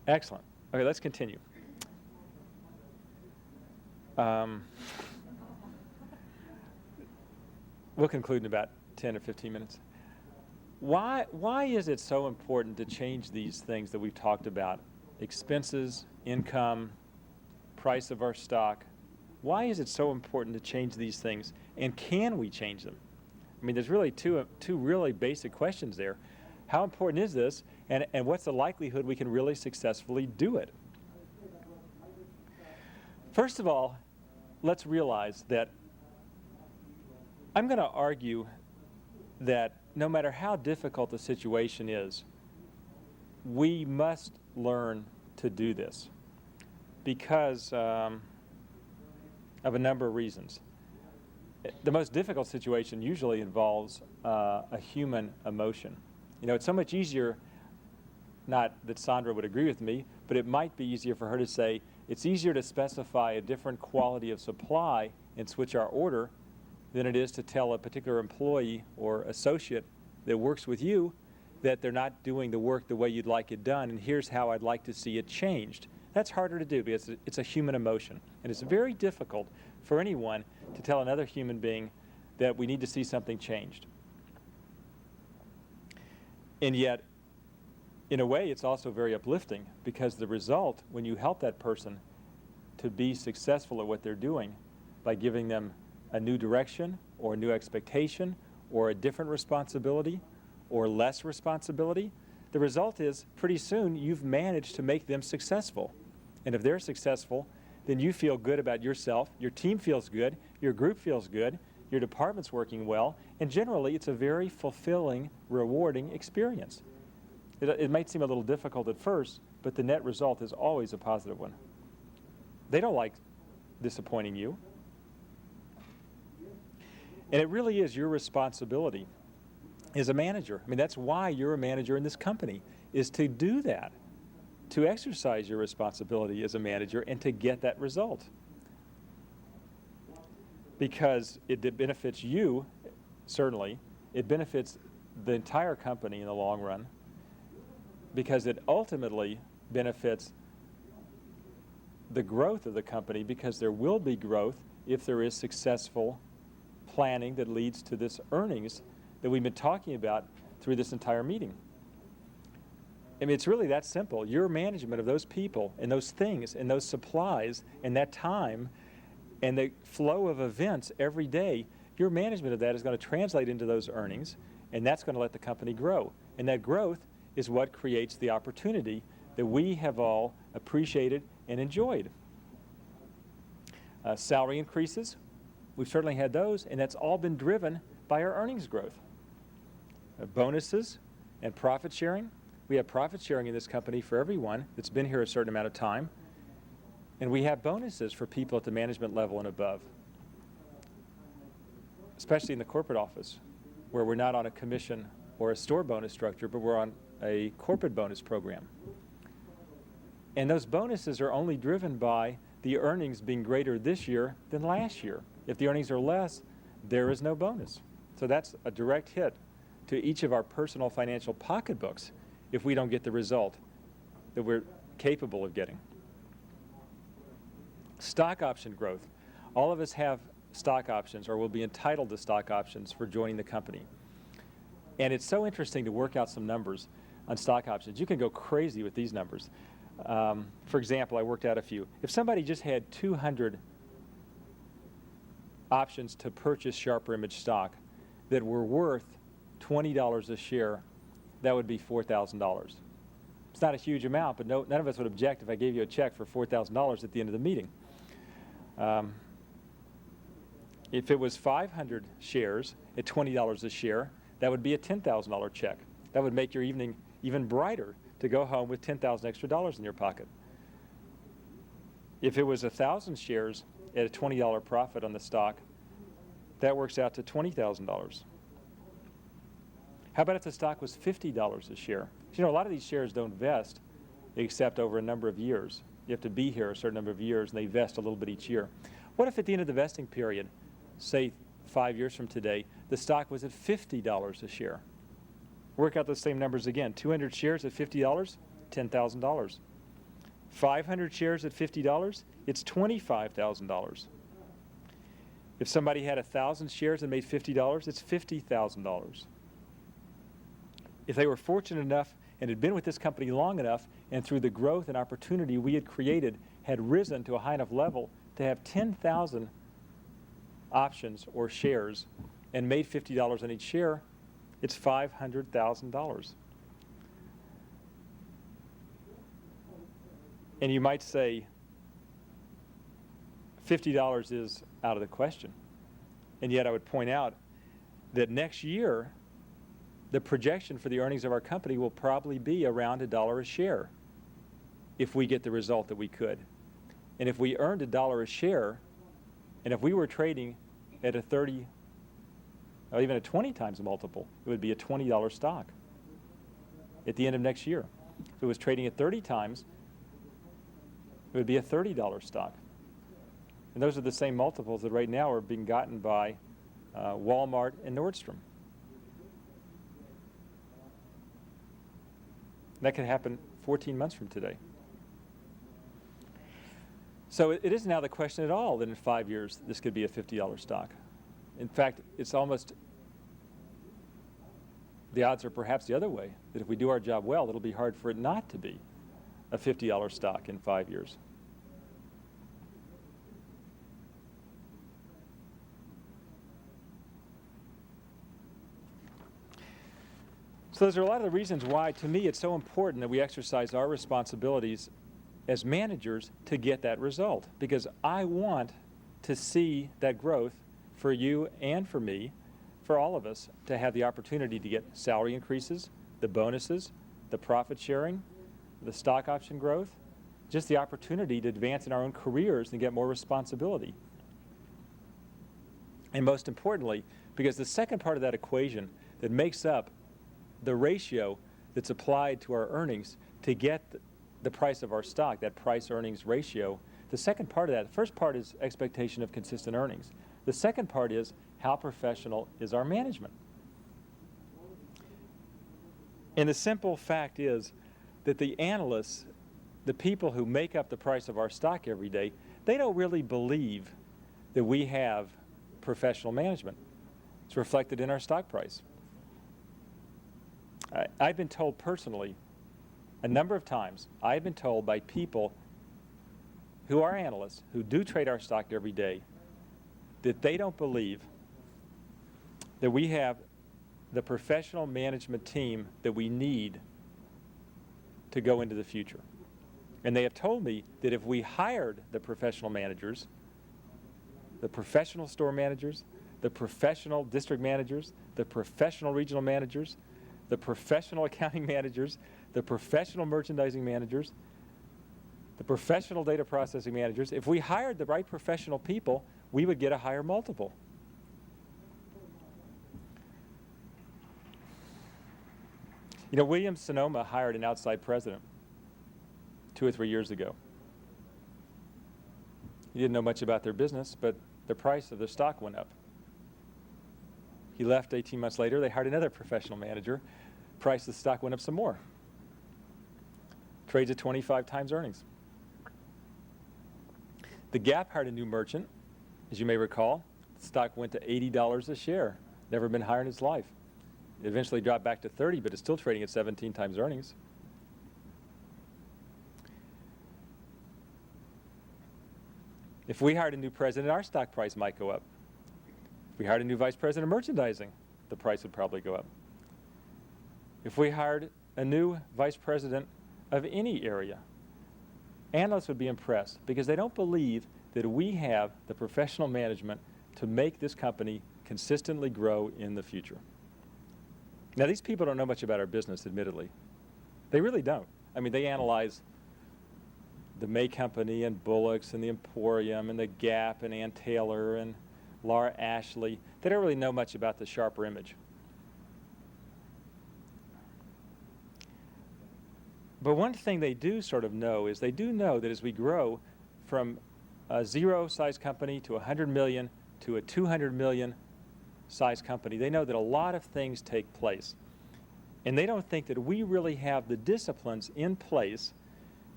Excellent. Okay, let's continue. We'll conclude in about 10 or 15 minutes. Why is it so important to change these things that we've talked about? Expenses, income, price of our stock. Why is it so important to change these things? And can we change them? I mean, there's really two really basic questions there. How important is this? And what's the likelihood we can really successfully do it? First of all, let's realize that I'm going to argue that no matter how difficult the situation is, we must learn to do this because of a number of reasons. The most difficult situation usually involves a human emotion. You know, it's so much easier, not that Sandra would agree with me, but it might be easier for her to say, it's easier to specify a different quality of supply and switch our order than it is to tell a particular employee or associate that works with you that they're not doing the work the way you'd like it done, and here's how I'd like to see it changed. That's harder to do because it's a human emotion. And it's very difficult for anyone to tell another human being that we need to see something changed. And yet, in a way, it's also very uplifting because the result, when you help that person to be successful at what they're doing by giving them a new direction or a new expectation or a different responsibility or less responsibility, the result is pretty soon you've managed to make them successful. And if they're successful, then you feel good about yourself, your team feels good, your group feels good, your department's working well, and generally it's a very fulfilling, rewarding experience. It might seem a little difficult at first, but the net result is always a positive one. They don't like disappointing you. And it really is your responsibility as a manager. I mean, that's why you're a manager in this company, is to do that, to exercise your responsibility as a manager and to get that result. Because it benefits you, certainly. It benefits the entire company in the long run because it ultimately benefits the growth of the company because there will be growth if there is successful planning that leads to this earnings that we've been talking about through this entire meeting. I mean, it's really that simple. Your management of those people and those things and those supplies and that time and the flow of events every day, your management of that is going to translate into those earnings, and that's going to let the company grow. And that growth is what creates the opportunity that we have all appreciated and enjoyed. Salary increases, we've certainly had those, and that's all been driven by our earnings growth. Bonuses and profit sharing. We have profit sharing in this company for everyone that's been here a certain amount of time. And we have bonuses for people at the management level and above, especially in the corporate office, where we're not on a commission or a store bonus structure, but we're on a corporate bonus program. And those bonuses are only driven by the earnings being greater this year than last year. If the earnings are less, there is no bonus. So that's a direct hit to each of our personal financial pocketbooks if we don't get the result that we're capable of getting. Stock option growth. All of us have stock options or will be entitled to stock options for joining the company. And it's so interesting to work out some numbers on stock options. You can go crazy with these numbers. For example, I worked out a few. If somebody just had 200 options to purchase Sharper Image stock that were worth $20 a share, that would be $4,000. It's not a huge amount, but none of us would object if I gave you a check for $4,000 at the end of the meeting. If it was 500 shares at $20 a share, that would be a $10,000 check. That would make your evening even brighter to go home with $10,000 extra in your pocket. If it was 1,000 shares at a $20 profit on the stock, that works out to $20,000. How about if the stock was $50 a share? You know, a lot of these shares don't vest except over a number of years. You have to be here a certain number of years, and they vest a little bit each year. What if at the end of the vesting period, say 5 years from today, the stock was at $50 a share? Work out those same numbers again. 200 shares at $50, $10,000. 500 shares at $50, it's $25,000. If somebody had 1,000 shares and made $50, it's $50,000. If they were fortunate enough and had been with this company long enough, and through the growth and opportunity we had created, had risen to a high enough level to have 10,000 options or shares and made $50 on each share, it's $500,000. And you might say, $50 is out of the question. And yet I would point out that next year, the projection for the earnings of our company will probably be around $1 a share if we get the result that we could. And if we earned $1 a share, and if we were trading at a 30 or even a 20 times multiple, it would be a $20 stock at the end of next year. If it was trading at 30 times, it would be a $30 stock. And those are the same multiples that right now are being gotten by Walmart and Nordstrom. That could happen 14 months from today. So it isn't now the question at all that in 5 years this could be a $50 stock. In fact, it's almost, the odds are perhaps the other way, that if we do our job well, it'll be hard for it not to be a $50 stock in 5 years. So those are a lot of the reasons why, to me, it's so important that we exercise our responsibilities as managers to get that result. Because I want to see that growth for you and for me, for all of us, to have the opportunity to get salary increases, the bonuses, the profit sharing, the stock option growth, just the opportunity to advance in our own careers and get more responsibility. And most importantly, because the second part of that equation that makes up the ratio that's applied to our earnings to get the price of our stock, that price-earnings ratio, the second part of that, the first part is expectation of consistent earnings. The second part is how professional is our management. And the simple fact is that the analysts, the people who make up the price of our stock every day, they don't really believe that we have professional management. It's reflected in our stock price. I've been told personally a number of times, I've been told by people who are analysts, who do trade our stock every day, that they don't believe that we have the professional management team that we need to go into the future. And they have told me that if we hired the professional managers, the professional store managers, the professional district managers, the professional regional managers, the professional accounting managers, the professional merchandising managers, the professional data processing managers, if we hired the right professional people, we would get a higher multiple. You know, Williams-Sonoma hired an outside president 2 or 3 years ago. He didn't know much about their business, but the price of their stock went up. He left 18 months later. They hired another professional manager. Price of the stock went up some more. Trades at 25 times earnings. The Gap hired a new merchant. As you may recall, the stock went to $80 a share. Never been higher in its life. It eventually dropped back to 30, but it's still trading at 17 times earnings. If we hired a new president, our stock price might go up. If we hired a new vice president of merchandising, the price would probably go up. If we hired a new vice president of any area, analysts would be impressed because they don't believe that we have the professional management to make this company consistently grow in the future. Now, these people don't know much about our business, admittedly. They really don't. I mean, they analyze the May Company and Bullock's and the Emporium and the Gap and Ann Taylor and Laura Ashley. They don't really know much about the Sharper image. But one thing they do sort of know is they do know that as we grow from a 0-size company to 100 million to a 200 million size company, they know that a lot of things take place. And they don't think that we really have the disciplines in place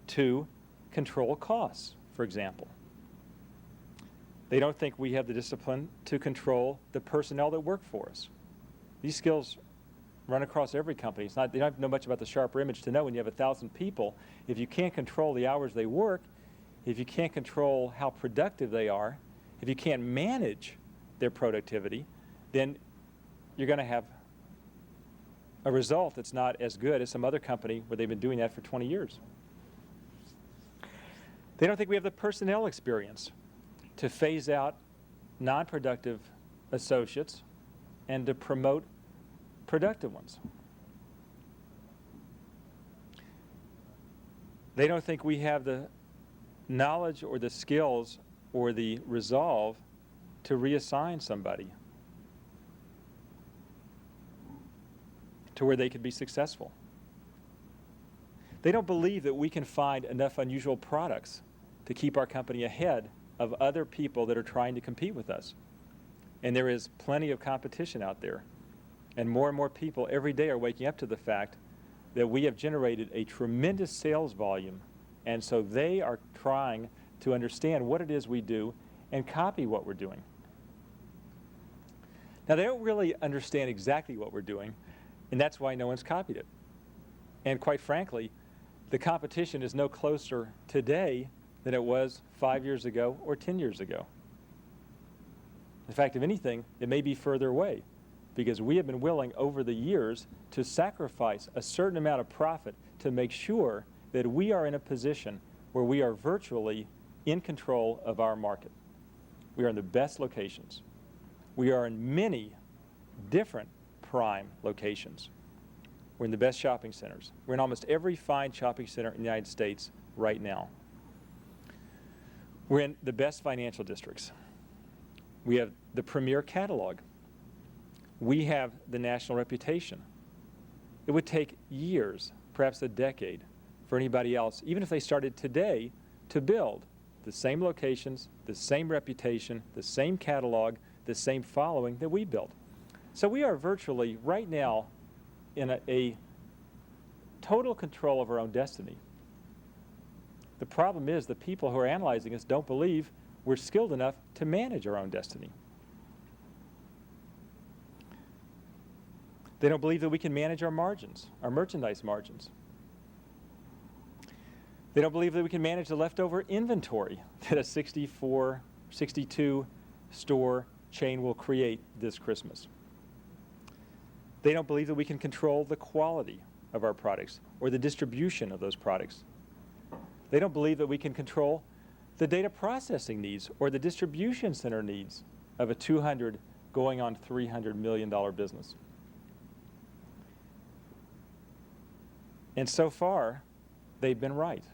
to control costs, for example. They don't think we have the discipline to control the personnel that work for us. These skills run across every company. They don't have to know much about the SHRP image to know when you have 1,000 people, if you can't control the hours they work, if you can't control how productive they are, if you can't manage their productivity, then you're going to have a result that's not as good as some other company where they've been doing that for 20 years. They don't think we have the personnel experience to phase out non-productive associates and to promote productive ones. They don't think we have the knowledge or the skills or the resolve to reassign somebody to where they could be successful. They don't believe that we can find enough unusual products to keep our company ahead of other people that are trying to compete with us. And there is plenty of competition out there. And more people every day are waking up to the fact that we have generated a tremendous sales volume. And so they are trying to understand what it is we do and copy what we're doing. Now, they don't really understand exactly what we're doing, and that's why no one's copied it. And quite frankly, the competition is no closer today than it was 5 years ago or 10 years ago. In fact, if anything, it may be further away, because we have been willing over the years to sacrifice a certain amount of profit to make sure that we are in a position where we are virtually in control of our market. We are in the best locations. We are in many different prime locations. We're in the best shopping centers. We're in almost every fine shopping center in the United States right now. We're in the best financial districts. We have the premier catalog. We have the national reputation. It would take years, perhaps a decade, for anybody else, even if they started today, to build the same locations, the same reputation, the same catalog, the same following that we built. So we are virtually, right now, in a total control of our own destiny. The problem is the people who are analyzing us don't believe we're skilled enough to manage our own destiny. They don't believe that we can manage our margins, our merchandise margins. They don't believe that we can manage the leftover inventory that a 64, 62 store chain will create this Christmas. They don't believe that we can control the quality of our products or the distribution of those products. They don't believe that we can control the data processing needs or the distribution center needs of a $200 going on $300 million business. And so far, they've been right.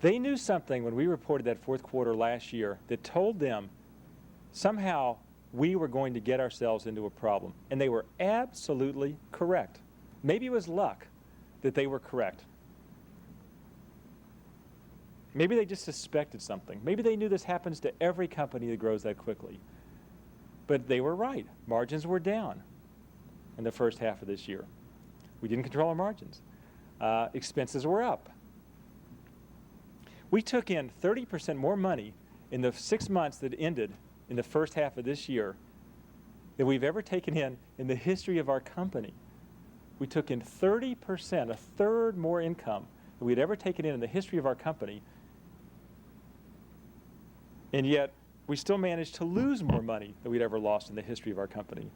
They knew something when we reported that fourth quarter last year that told them somehow we were going to get ourselves into a problem. And they were absolutely correct. Maybe it was luck that they were correct. Maybe they just suspected something. Maybe they knew this happens to every company that grows that quickly. But they were right. Margins were down in the first half of this year. We didn't control our margins. Expenses were up. We took in 30% more money in the 6 months that ended in the first half of this year than we've ever taken in the history of our company. We took in 30%, a third more income than we'd ever taken in the history of our company. And yet, we still managed to lose more money than we'd ever lost in the history of our company.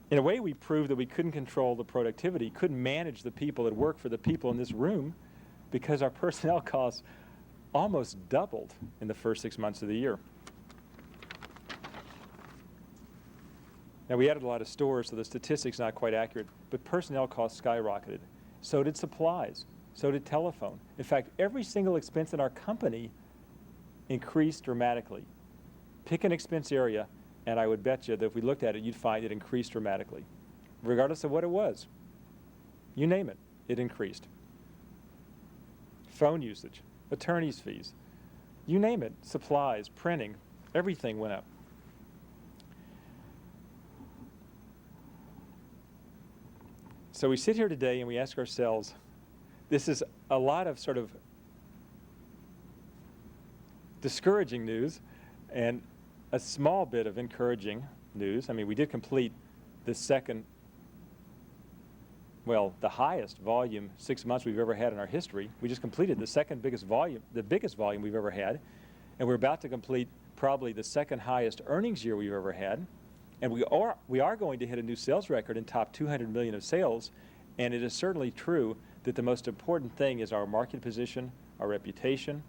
In a way, we proved that we couldn't control the productivity, couldn't manage the people that work for the people in this room, because our personnel costs almost doubled in the first 6 months of the year. Now, we added a lot of stores, so the statistic's not quite accurate, but personnel costs skyrocketed. So did supplies. So did telephone. In fact, every single expense in our company increased dramatically. Pick an expense area, and I would bet you that if we looked at it, you'd find it increased dramatically, regardless of what it was. You name it, it increased. Phone usage, attorney's fees, you name it, supplies, printing, everything went up. So we sit here today and we ask ourselves, this is a lot of sort of discouraging news and a small bit of encouraging news. I mean, we did complete the highest volume 6 months we've ever had in our history. We just completed the second biggest volume, the biggest volume we've ever had, and we're about to complete probably the second highest earnings year we've ever had. And we are going to hit a new sales record and top 200 million of sales. And it is certainly true that the most important thing is our market position, our reputation,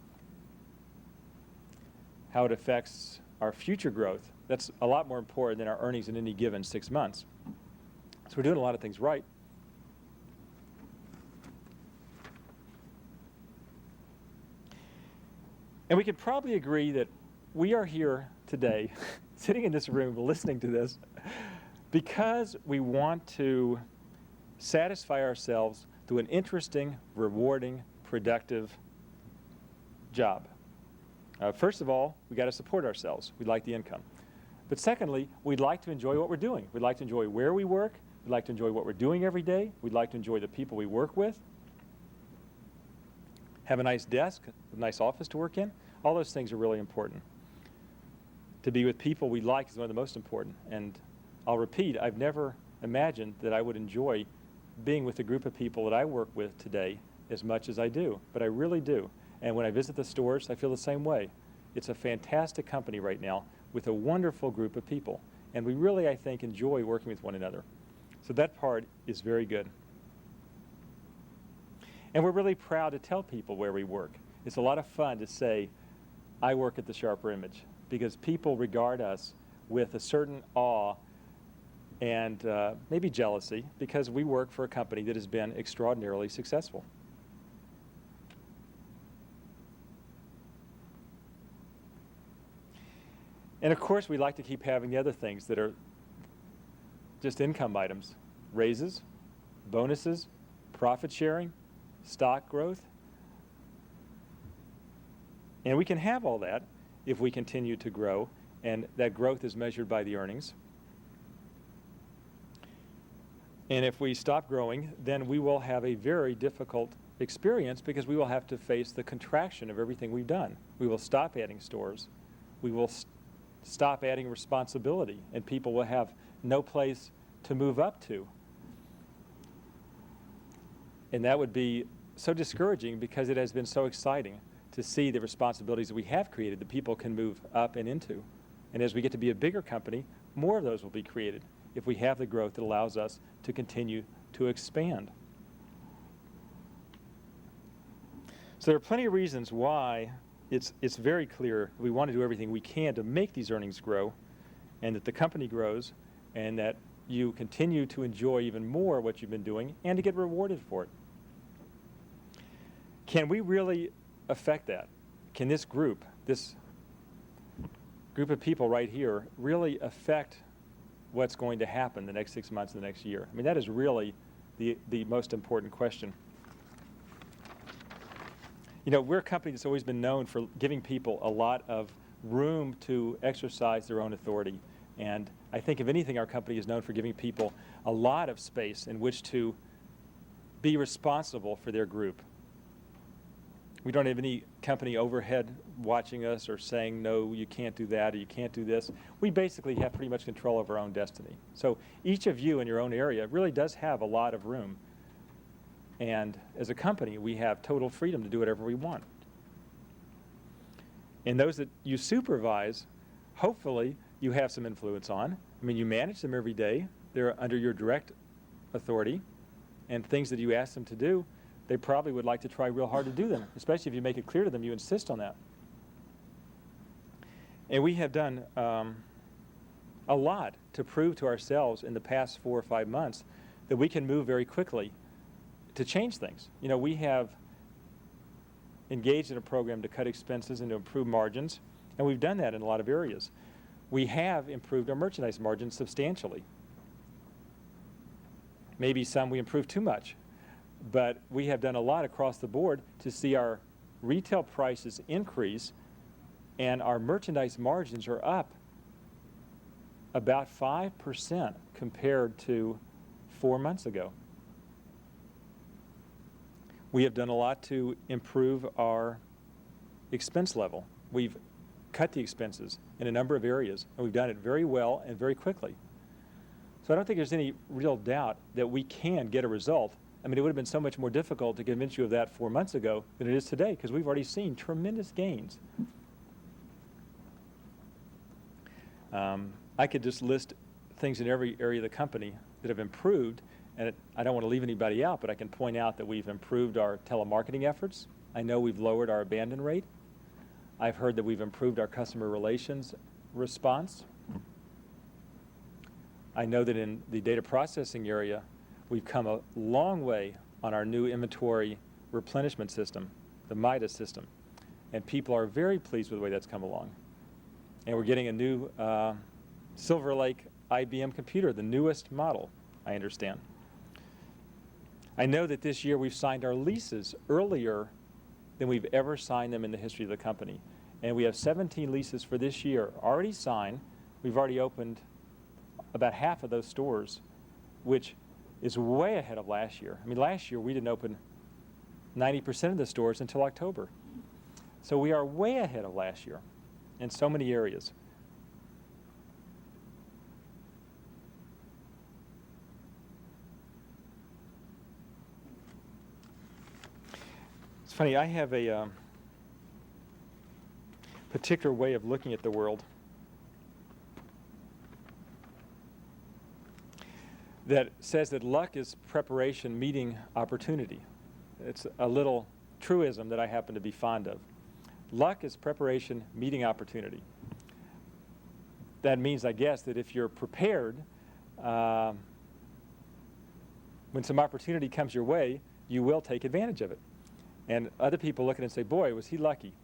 how it affects our future growth. That's a lot more important than our earnings in any given 6 months. So we're doing a lot of things right. And we could probably agree that we are here today, sitting in this room, listening to this, because we want to satisfy ourselves through an interesting, rewarding, productive job. First of all, we got to support ourselves. We like the income. But secondly, we'd like to enjoy what we're doing. We'd like to enjoy where we work. We'd like to enjoy what we're doing every day. We'd like to enjoy the people we work with. Have a nice desk, a nice office to work in. All those things are really important. To be with people we like is one of the most important. And I'll repeat, I've never imagined that I would enjoy being with a group of people that I work with today as much as I do. But I really do. And when I visit the stores, I feel the same way. It's a fantastic company right now with a wonderful group of people. And we really, I think, enjoy working with one another. So that part is very good. And we're really proud to tell people where we work. It's a lot of fun to say, I work at the Sharper Image, because people regard us with a certain awe and maybe jealousy, because we work for a company that has been extraordinarily successful. And of course, we like to keep having the other things that are just income items: raises, bonuses, profit sharing, stock growth. And we can have all that if we continue to grow, and that growth is measured by the earnings. And if we stop growing, then we will have a very difficult experience, because we will have to face the contraction of everything we've done. We will stop adding stores. We will stop adding responsibility, and people will have no place to move up to. And that would be so discouraging, because it has been so exciting to see the responsibilities that we have created that people can move up and into. And as we get to be a bigger company, more of those will be created if we have the growth that allows us to continue to expand. So there are plenty of reasons why it's very clear we want to do everything we can to make these earnings grow, and that the company grows, and that you continue to enjoy even more what you've been doing and to get rewarded for it. Can we really affect that? Can this group of people right here really affect what's going to happen the next 6 months, the next year? I mean, that is really the most important question. You know, we're a company that's always been known for giving people a lot of room to exercise their own authority. And I think, if anything, our company is known for giving people a lot of space in which to be responsible for their group. We don't have any company overhead watching us or saying, no, you can't do that, or you can't do this. We basically have pretty much control of our own destiny. So each of you in your own area really does have a lot of room. And as a company, we have total freedom to do whatever we want. And those that you supervise, hopefully you have some influence on. I mean, you manage them every day. They're under your direct authority. And things that you ask them to do, they probably would like to try real hard to do them, especially if you make it clear to them you insist on that. And we have done a lot to prove to ourselves in the past 4 or 5 months that we can move very quickly to change things. You know, we have engaged in a program to cut expenses and to improve margins, and we've done that in a lot of areas. We have improved our merchandise margins substantially. Maybe some we improved too much, but we have done a lot across the board to see our retail prices increase, and our merchandise margins are up about 5% compared to 4 months ago. We have done a lot to improve our expense level. We've cut the expenses in a number of areas, and we've done it very well and very quickly. So I don't think there's any real doubt that we can get a result. I mean, it would have been so much more difficult to convince you of that 4 months ago than it is today, because we've already seen tremendous gains. I could just list things in every area of the company that have improved, and I don't want to leave anybody out, but I can point out that we've improved our telemarketing efforts. I know we've lowered our abandon rate. I've heard that we've improved our customer relations response. I know that in the data processing area, we've come a long way on our new inventory replenishment system, the MIDA system, and people are very pleased with the way that's come along. And we're getting a new Silver Lake IBM computer, the newest model, I understand. I know that this year we've signed our leases earlier than we've ever signed them in the history of the company. And we have 17 leases for this year already signed. We've already opened about half of those stores, which is way ahead of last year. I mean, last year we didn't open 90% of the stores until October. So we are way ahead of last year in so many areas. It's funny, I have a particular way of looking at the world that says that luck is preparation meeting opportunity. It's a little truism that I happen to be fond of. Luck is preparation meeting opportunity. That means, I guess, that if you're prepared, when some opportunity comes your way, you will take advantage of it. And other people look at it and say, boy, was he lucky?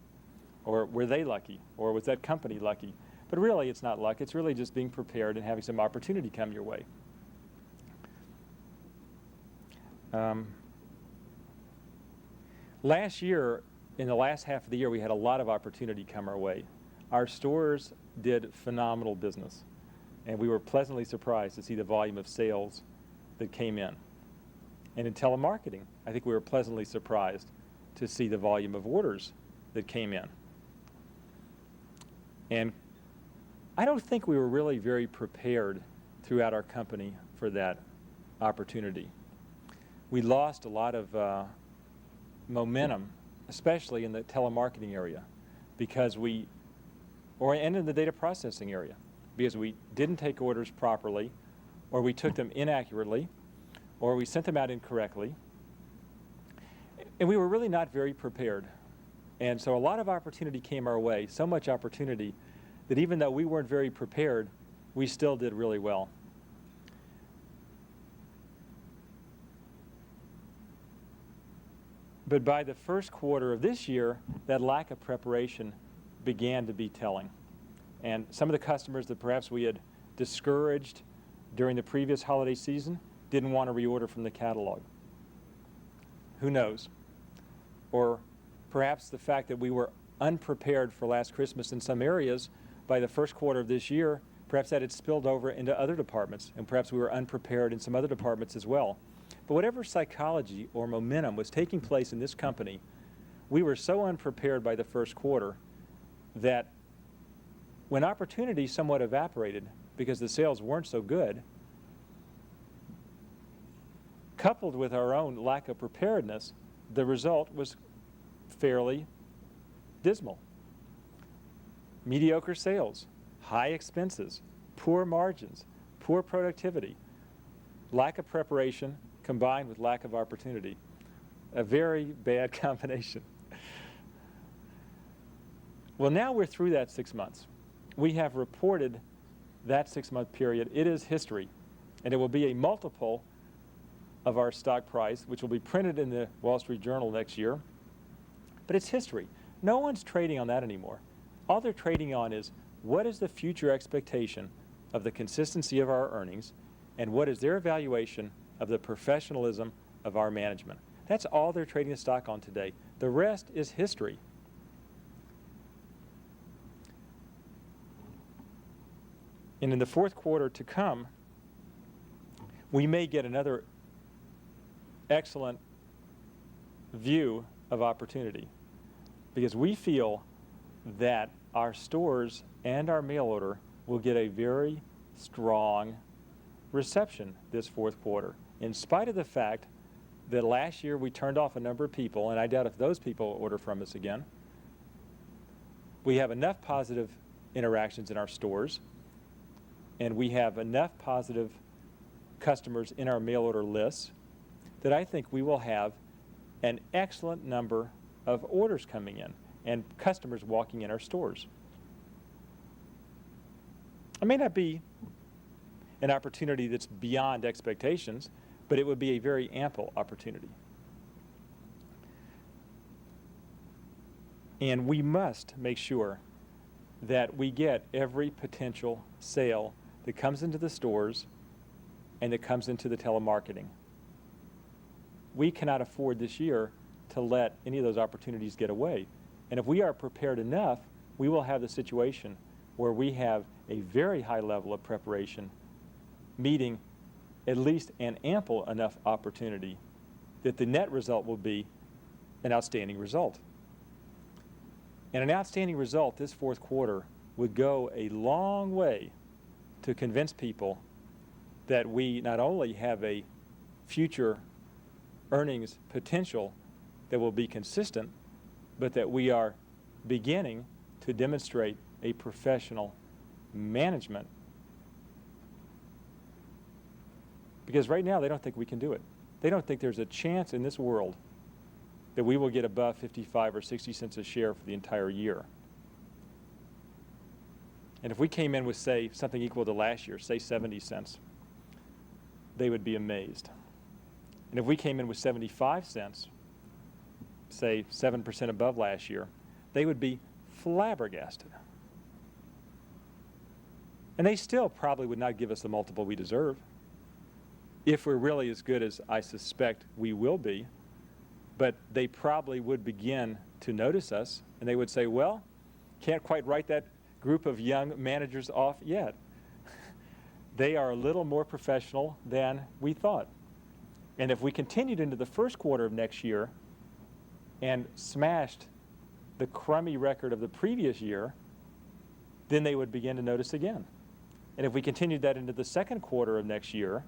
Or were they lucky? Or was that company lucky? But really, it's not luck. It's really just being prepared and having some opportunity come your way. Last year, in the last half of the year, we had a lot of opportunity come our way. Our stores did phenomenal business, and we were pleasantly surprised to see the volume of sales that came in. And in telemarketing, I think we were pleasantly surprised to see the volume of orders that came in. And I don't think we were really very prepared throughout our company for that opportunity. We lost a lot of momentum, especially in the telemarketing area, and in the data processing area, because we didn't take orders properly, or we took them inaccurately, or we sent them out incorrectly. And we were really not very prepared. And so a lot of opportunity came our way, so much opportunity that even though we weren't very prepared, we still did really well. But by the first quarter of this year, that lack of preparation began to be telling. And some of the customers that perhaps we had discouraged during the previous holiday season didn't want to reorder from the catalog. Who knows? Or perhaps the fact that we were unprepared for last Christmas in some areas, by the first quarter of this year, perhaps that had spilled over into other departments, and perhaps we were unprepared in some other departments as well. But whatever psychology or momentum was taking place in this company, we were so unprepared by the first quarter that when opportunity somewhat evaporated because the sales weren't so good, coupled with our own lack of preparedness, the result was fairly dismal. Mediocre sales, high expenses, poor margins, poor productivity, lack of preparation combined with lack of opportunity. A very bad combination. Well, now we're through that 6 months. We have reported that 6-month period. It is history, and it will be a multiple of our stock price, which will be printed in the Wall Street Journal next year. But it's history. No one's trading on that anymore. All they're trading on is what is the future expectation of the consistency of our earnings, and what is their evaluation of the professionalism of our management. That's all they're trading the stock on today. The rest is history. And in the fourth quarter to come, we may get another excellent view of opportunity, because we feel that our stores and our mail order will get a very strong reception this fourth quarter, in spite of the fact that last year we turned off a number of people, and I doubt if those people order from us again. We have enough positive interactions in our stores, and we have enough positive customers in our mail order lists that I think we will have an excellent number of orders coming in and customers walking in our stores. It may not be an opportunity that's beyond expectations, but it would be a very ample opportunity. And we must make sure that we get every potential sale that comes into the stores and that comes into the telemarketing. We cannot afford this year to let any of those opportunities get away. And if we are prepared enough, we will have the situation where we have a very high level of preparation, meeting at least an ample enough opportunity that the net result will be an outstanding result. And an outstanding result this fourth quarter would go a long way to convince people that we not only have a future earnings potential that will be consistent, but that we are beginning to demonstrate a professional management. Because right now they don't think we can do it. They don't think there's a chance in this world that we will get above 55 or 60 cents a share for the entire year. And if we came in with, say, something equal to last year, say 70 cents, they would be amazed. And if we came in with 75 cents, say 7% above last year, they would be flabbergasted. And they still probably would not give us the multiple we deserve, if we're really as good as I suspect we will be. But they probably would begin to notice us, and they would say, well, can't quite write that group of young managers off yet. They are a little more professional than we thought. And if we continued into the first quarter of next year and smashed the crummy record of the previous year, then they would begin to notice again. And if we continued that into the second quarter of next year,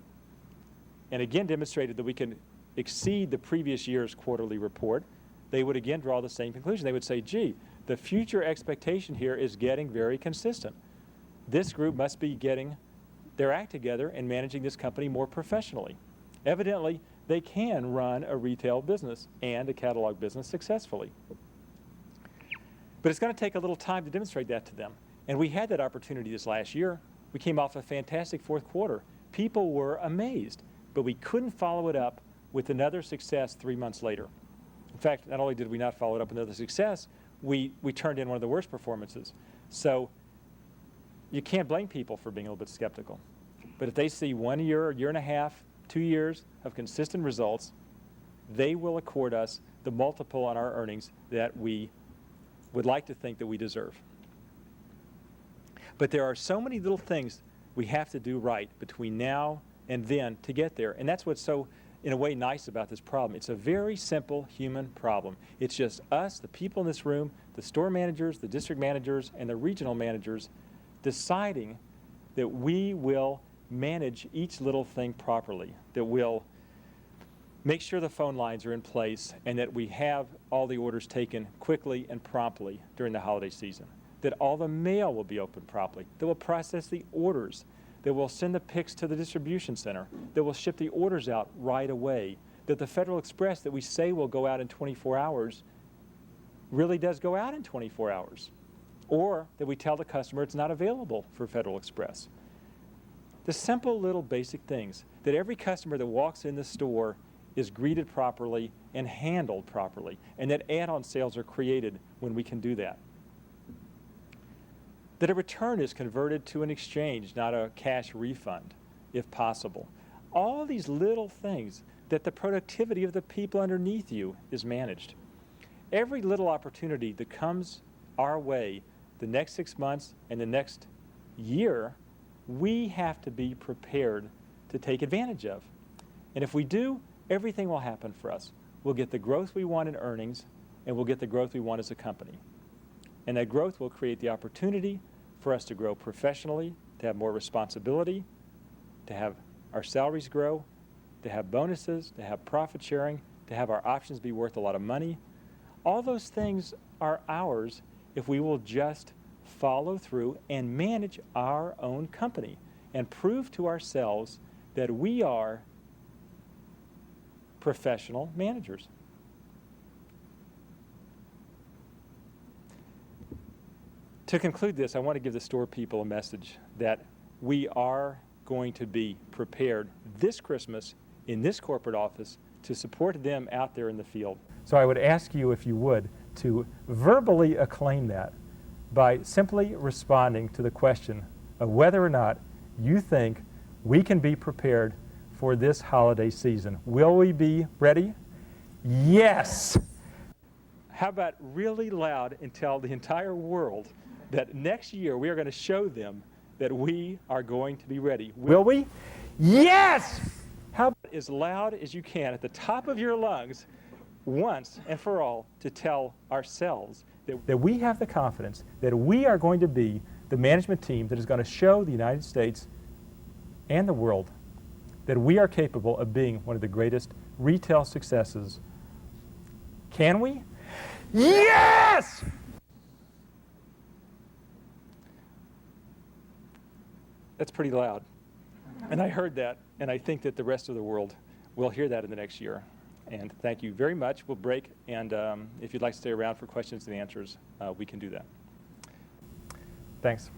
and again demonstrated that we can exceed the previous year's quarterly report, they would again draw the same conclusion. They would say, gee, the future expectation here is getting very consistent. This group must be getting their act together and managing this company more professionally. Evidently, they can run a retail business and a catalog business successfully. But it's going to take a little time to demonstrate that to them. And we had that opportunity this last year. We came off a fantastic fourth quarter. People were amazed, but we couldn't follow it up with another success 3 months later. In fact, not only did we not follow it up with another success, we turned in one of the worst performances. So you can't blame people for being a little bit skeptical. But if they see 1 year, year and a half, 2 years of consistent results, they will accord us the multiple on our earnings that we would like to think that we deserve. But there are so many little things we have to do right between now and then to get there. And that's what's so, in a way, nice about this problem. It's a very simple human problem. It's just us, the people in this room, the store managers, the district managers, and the regional managers deciding that we will manage each little thing properly, that we'll make sure the phone lines are in place, and that we have all the orders taken quickly and promptly during the holiday season, that all the mail will be opened properly, that we'll process the orders, that we'll send the picks to the distribution center, that we'll ship the orders out right away, that the Federal Express that we say will go out in 24 hours really does go out in 24 hours, or that we tell the customer it's not available for Federal Express. The simple little basic things, that every customer that walks in the store is greeted properly and handled properly, and that add-on sales are created when we can do that. That a return is converted to an exchange, not a cash refund, if possible. All these little things, that the productivity of the people underneath you is managed. Every little opportunity that comes our way the next 6 months and the next year, we have to be prepared to take advantage of. And if we do, everything will happen for us. we'll get the growth we want in earnings, and we'll get the growth we want as a company. And that growth will create the opportunity for us to grow professionally, to have more responsibility, to have our salaries grow, to have bonuses, to have profit sharing, to have our options be worth a lot of money. All those things are ours if we will just follow through and manage our own company and prove to ourselves that we are professional managers. To conclude this, I want to give the store people a message that we are going to be prepared this Christmas in this corporate office to support them out there in the field. So I would ask you, if you would, to verbally acclaim that by simply responding to the question of whether or not you think we can be prepared for this holiday season. Will we be ready? Yes! How about really loud and tell the entire world that next year we are going to show them that we are going to be ready. Will we? Yes! How about as loud as you can at the top of your lungs once and for all to tell ourselves that we have the confidence that we are going to be the management team that is going to show the United States and the world that we are capable of being one of the greatest retail successes. Can we? Yes! That's pretty loud. And I heard that, and I think that the rest of the world will hear that in the next year. And thank you very much. We'll break, and if you'd like to stay around for questions and answers, we can do that. Thanks.